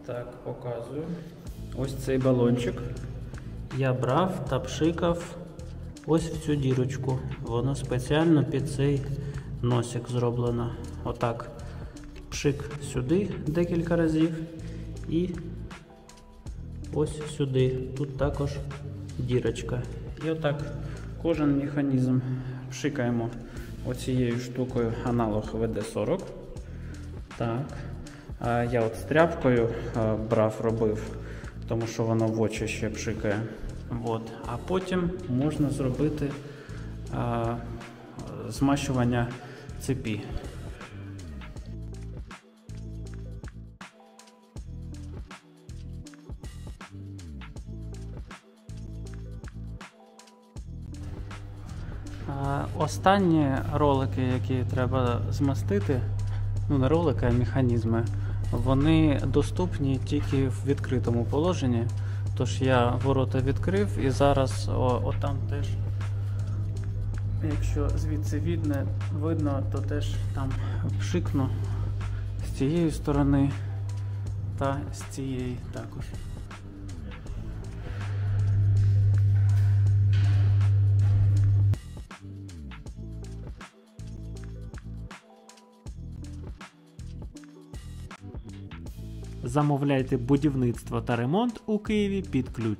Так, показую. Ось цей балончик я брав та пшикав ось в цю дірочку. Воно спеціально під цей носик зроблено. Отак. Пшик сюди декілька разів і ось сюди. Тут також дірочка. І отак кожен механізм пшикаємо оцією штукою, аналог ВД-40. Так. Я от з тряпкою робив, тому що воно в очі ще пшикає. От. А потім можна зробити змащування цепі. Останні ролики, які треба змастити, ну не ролики, а механізми, вони доступні тільки в відкритому положенні. Тож я ворота відкрив і зараз отам теж, якщо звідси видно, то теж там пшикну з цієї сторони та з цієї також. Замовляйте будівництво та ремонт у Києві під ключ.